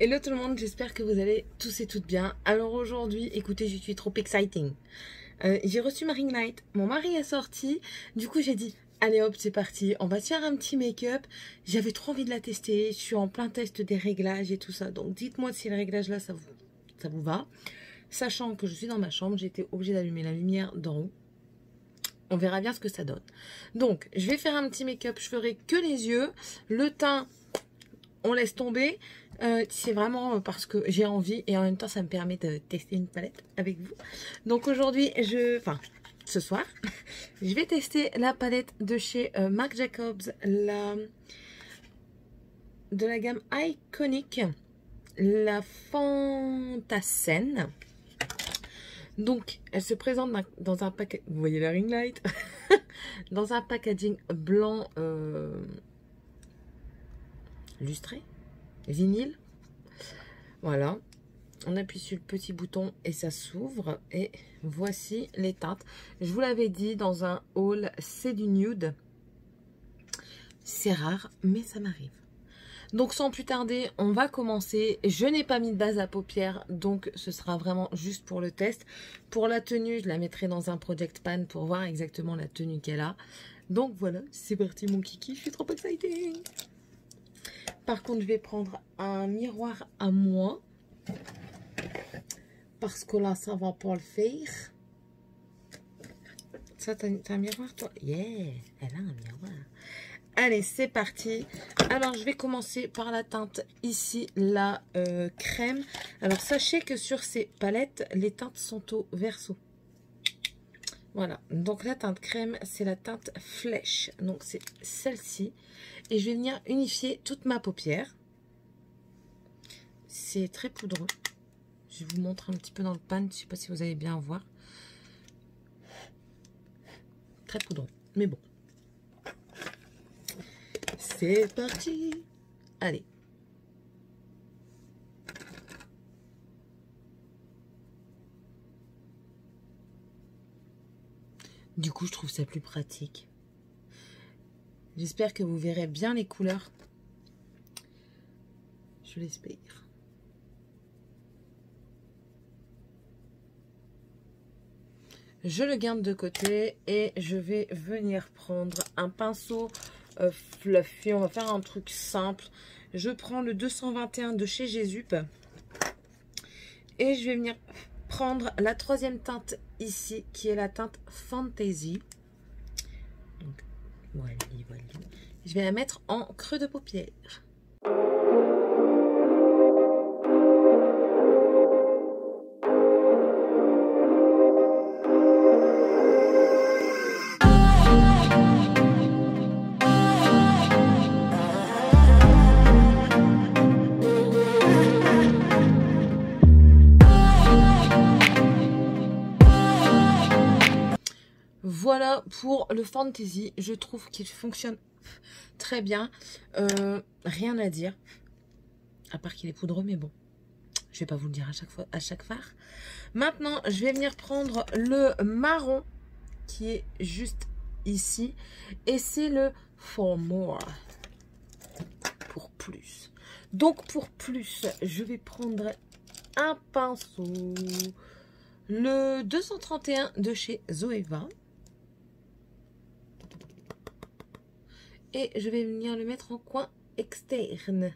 Hello tout le monde, j'espère que vous allez tous et toutes bien. Alors aujourd'hui, écoutez, je suis trop exciting. J'ai reçu ma ring light, mon mari est sorti, du coup j'ai dit, allez hop, c'est parti, on va se faire un petit make-up. J'avais trop envie de la tester, je suis en plein test des réglages et tout ça, donc dites-moi si le réglage là, ça vous va. Sachant que je suis dans ma chambre, j'ai été obligée d'allumer la lumière d'en haut. On verra bien ce que ça donne. Donc, je vais faire un petit make-up, je ferai que les yeux, le teint, on laisse tomber. C'est vraiment parce que j'ai envie et en même temps ça me permet de tester une palette avec vous. Donc aujourd'hui, ce soir, je vais tester la palette de chez Marc Jacobs, de la gamme Iconic, la Fantascène. Donc elle se présente dans un paquet, vous voyez la ring light, dans un packaging blanc lustré. Vinyle, voilà, on appuie sur le petit bouton et ça s'ouvre et voici les teintes. Je vous l'avais dit, dans un haul c'est du nude, c'est rare mais ça m'arrive. Donc sans plus tarder, on va commencer. Je n'ai pas mis de base à paupières, donc ce sera vraiment juste pour le test. Pour la tenue, je la mettrai dans un project pan pour voir exactement la tenue qu'elle a. Donc voilà, c'est parti mon kiki, je suis trop excitée. Par contre, je vais prendre un miroir à moi. Parce que là, ça va pas le faire. Ça, t'as un miroir, toi? Yeah, elle a un miroir. Allez, c'est parti. Alors, je vais commencer par la teinte ici, la crème. Alors, sachez que sur ces palettes, les teintes sont au verso. Voilà, donc la teinte crème, c'est la teinte flèche. Donc, c'est celle-ci. Et je vais venir unifier toute ma paupière. C'est très poudreux. Je vous montre un petit peu dans le pan. Je ne sais pas si vous allez bien voir. Très poudreux, mais bon. C'est parti. Allez. Du coup, je trouve ça plus pratique. J'espère que vous verrez bien les couleurs. Je l'espère. Je le garde de côté et je vais venir prendre un pinceau fluffy. On va faire un truc simple. Je prends le 221 de chez Jésup. Et je vais venir prendre la troisième teinte ici, qui est la teinte Fantasy. Donc, voilà. Je vais la mettre en creux de paupière. Voilà pour le Fantasy, je trouve qu'il fonctionne très bien, rien à dire, à part qu'il est poudreux, mais bon, je vais pas vous le dire à chaque phare. Maintenant, je vais venir prendre le marron qui est juste ici, et c'est le For More, pour plus. Donc pour plus, je vais prendre un pinceau, le 231 de chez Zoeva. Et je vais venir le mettre en coin externe.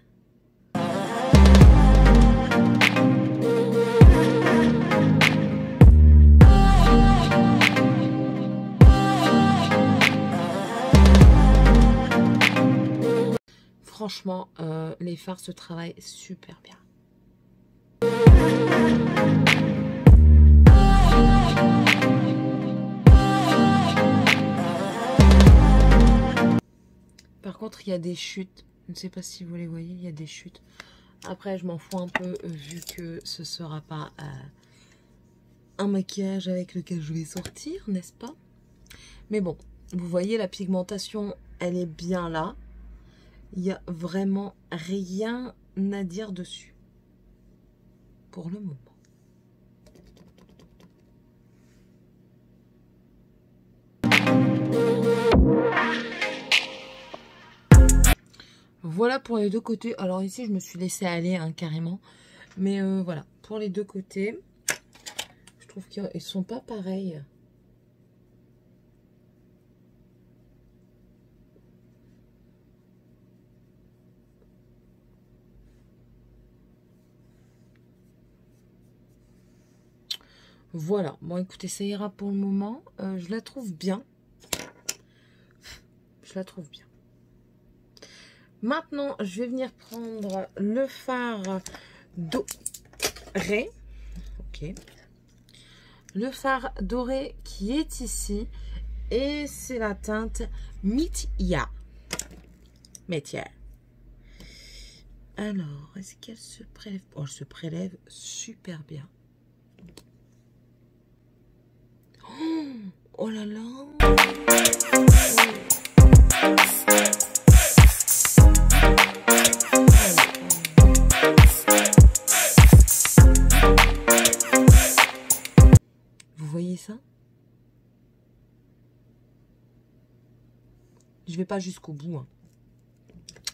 Franchement, les fards se travaillent super bien. Par contre, il y a des chutes. Je ne sais pas si vous les voyez, il y a des chutes. Après, je m'en fous un peu vu que ce ne sera pas un maquillage avec lequel je vais sortir, n'est-ce pas? Mais bon, vous voyez, la pigmentation, elle est bien là. Il n'y a vraiment rien à dire dessus. Pour le moment. Voilà pour les deux côtés. Alors ici, je me suis laissée aller hein, carrément. Mais voilà, pour les deux côtés, je trouve qu'ils ne sont pas pareils. Voilà, bon écoutez, ça ira pour le moment. Je la trouve bien. Je la trouve bien. Maintenant, je vais venir prendre le fard doré. Ok. Le fard doré qui est ici. Et c'est la teinte Metia. Metia. Alors, est-ce qu'elle se prélève? Oh, elle se prélève super bien. Oh là là. Vous voyez ça? Je vais pas jusqu'au bout. Hein.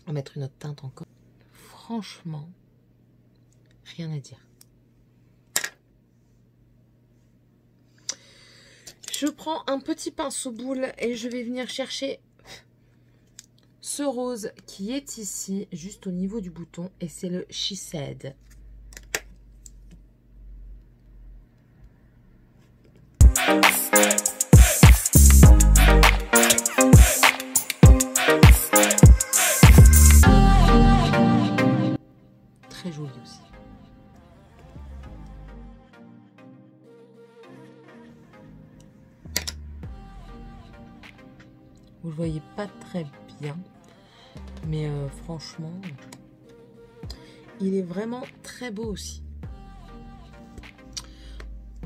On va mettre une autre teinte encore. Franchement, rien à dire. Je prends un petit pinceau boule et je vais venir chercher ce rose qui est ici, juste au niveau du bouton. Et c'est le She Said. Très joli aussi. Vous le voyez pas très bien, mais franchement, il est vraiment très beau aussi.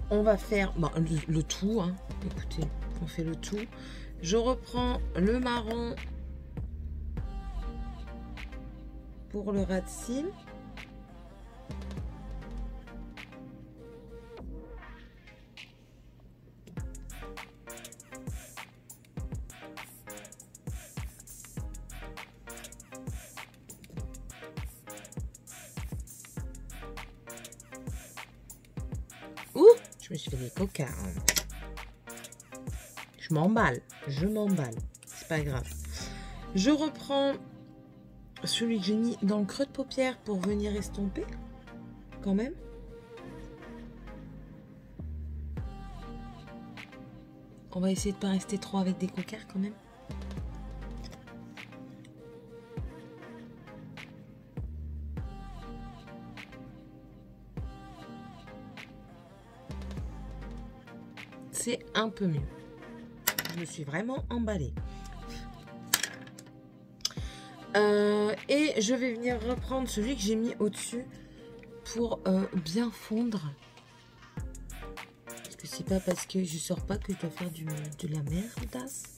On va faire le tout, hein. Écoutez, on fait le tout. Je reprends le marron pour le ras de cils. Ouh, je me suis fait des cocards. Je m'emballe. C'est pas grave. Je reprends celui que j'ai mis dans le creux de paupière pour venir estomper. Quand même. On va essayer de pas rester trop avec des cocards quand même. C'est un peu mieux. Je me suis vraiment emballée. Et je vais venir reprendre celui que j'ai mis au-dessus pour bien fondre. Parce que c'est pas parce que je sors pas que je dois faire de la merdasse.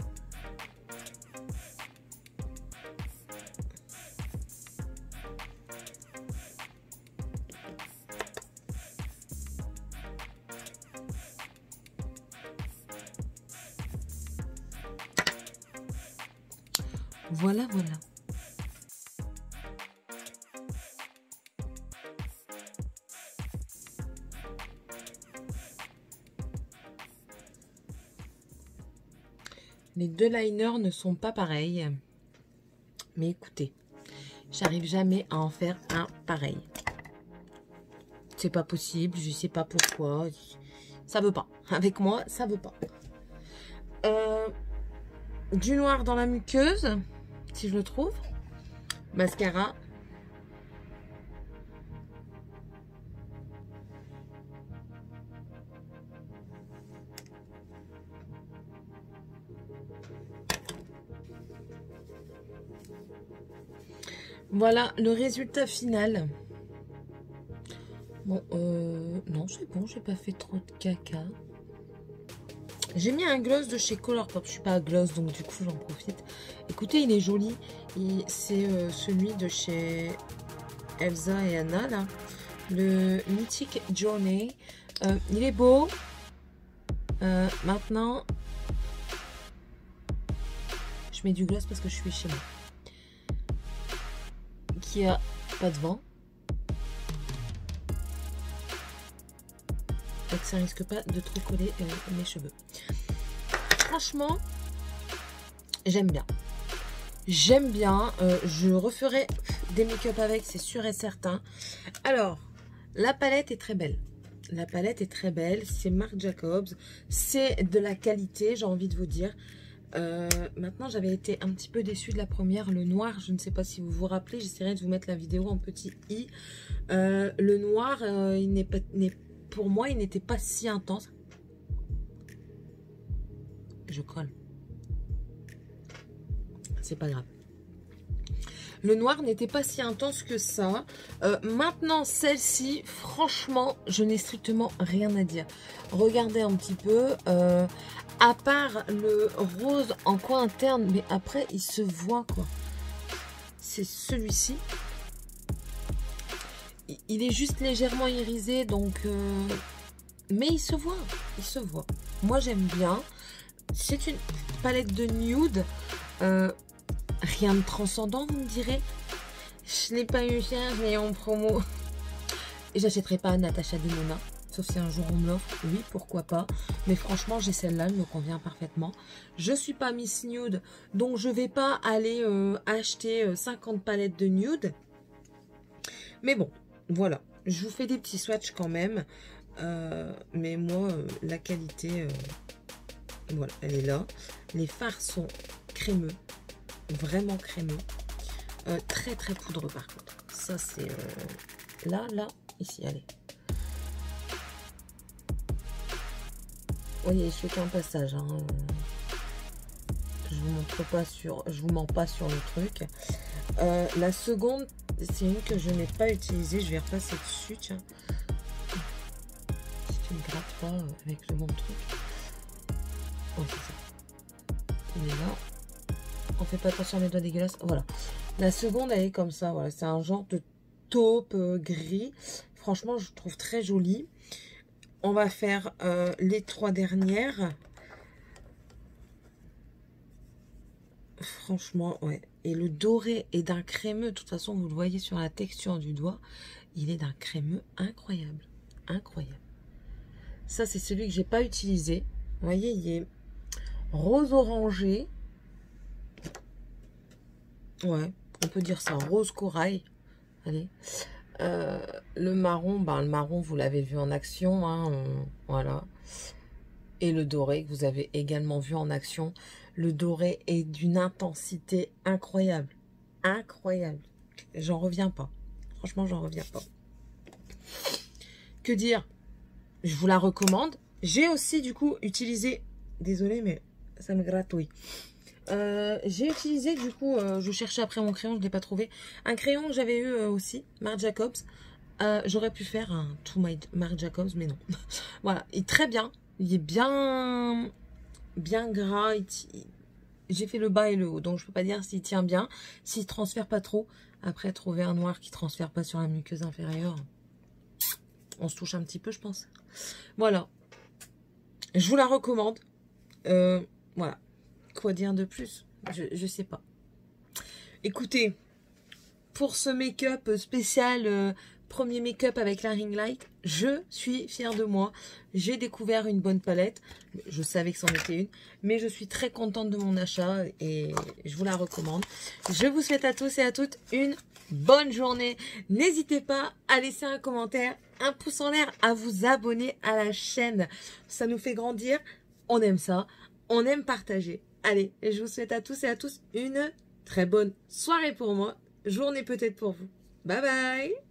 Voilà, voilà. Les deux liners ne sont pas pareils. Mais écoutez, j'arrive jamais à en faire un pareil. C'est pas possible, je sais pas pourquoi. Ça veut pas. Avec moi, ça veut pas. Du noir dans la muqueuse, si je le trouve. Mascara. Voilà le résultat final. Bon, non, c'est bon, j'ai pas fait trop de caca. J'ai mis un gloss de chez Colourpop. Je suis pas à gloss, donc du coup, j'en profite. Écoutez, il est joli. C'est celui de chez Elsa et Anna, là. Le Mythic Journey. Il est beau. Maintenant, je mets du gloss parce que je suis chez moi. qu'il n'y a pas de vent. Donc ça risque pas de trop coller mes cheveux. Franchement, j'aime bien. J'aime bien. Je referai des make-up avec, c'est sûr et certain. Alors, la palette est très belle. La palette est très belle. C'est Marc Jacobs. C'est de la qualité, j'ai envie de vous dire. Maintenant, j'avais été un petit peu déçue de la première. Le noir, je ne sais pas si vous vous rappelez. J'essaierai de vous mettre la vidéo en petit i. Le noir, pour moi, il n'était pas si intense. Je colle. C'est pas grave. Le noir n'était pas si intense que ça. Maintenant, celle-ci, franchement, je n'ai strictement rien à dire. Regardez un petit peu. À part le rose en coin interne, mais après, il se voit, quoi. C'est celui-ci. Il est juste légèrement irisé, donc... mais il se voit. Il se voit. Moi, j'aime bien. C'est une palette de nude. Rien de transcendant, vous me direz. Je n'ai pas eu cher, je l'ai en promo. Et j'achèterai pas Natasha Denona. Sauf si un jour on me l'offre. Oui, pourquoi pas. Mais franchement, j'ai celle-là, elle me convient parfaitement. Je suis pas Miss Nude, donc je vais pas aller acheter 50 palettes de nude. Mais bon, voilà. Je vous fais des petits swatchs quand même. Mais moi, la qualité, voilà, elle est là. Les fards sont crémeux. Vraiment crémeux. Très très poudreux par contre. Ça c'est là, ici, allez. Vous voyez, je fais qu'un passage. Hein. Je vous montre pas sur, je vous mens pas sur le truc. La seconde, c'est une que je n'ai pas utilisée. Je vais repasser dessus, tiens. Si tu ne grattes pas avec le bon truc. Oh, c'est ça. Il est là. On fait pas attention à mes doigts dégueulasses. Voilà. La seconde, elle est comme ça. Voilà. C'est un genre de taupe gris. Franchement, je trouve très joli. On va faire les 3 dernières. Franchement, ouais. Et le doré est d'un crémeux. De toute façon, vous le voyez sur la texture du doigt. Il est d'un crémeux incroyable. Incroyable. Ça, c'est celui que j'ai pas utilisé. Vous voyez, il est rose orangé. Ouais, on peut dire ça, rose corail. Allez. Le marron, ben, le marron, vous l'avez vu en action. Hein, voilà. Et le doré, que vous avez également vu en action. Le doré est d'une intensité incroyable. Incroyable. J'en reviens pas. Franchement, j'en reviens pas. Que dire? Je vous la recommande. J'ai aussi, du coup, utilisé... Désolée, mais ça me gratouille. J'ai utilisé du coup, je cherchais après mon crayon, je ne l'ai pas trouvé. Un crayon que j'avais eu aussi, Marc Jacobs. J'aurais pu faire un To My Marc Jacobs, mais non. Voilà, il est très bien. Il est bien gras. J'ai fait le bas et le haut, donc je peux pas dire s'il tient bien, s'il transfère pas trop. Après, trouver un noir qui transfère pas sur la muqueuse inférieure, on se touche un petit peu, je pense. Voilà. Je vous la recommande. Voilà. Quoi dire de plus? Je sais pas. Écoutez, pour ce make-up spécial, premier make-up avec la ring light, je suis fière de moi. J'ai découvert une bonne palette. Je savais que c'en était une. Mais je suis très contente de mon achat et je vous la recommande. Je vous souhaite à tous et à toutes une bonne journée. N'hésitez pas à laisser un commentaire, un pouce en l'air, à vous abonner à la chaîne. Ça nous fait grandir. On aime ça. On aime partager. Allez, je vous souhaite à tous et à tous une très bonne soirée pour moi. Journée peut-être pour vous. Bye bye.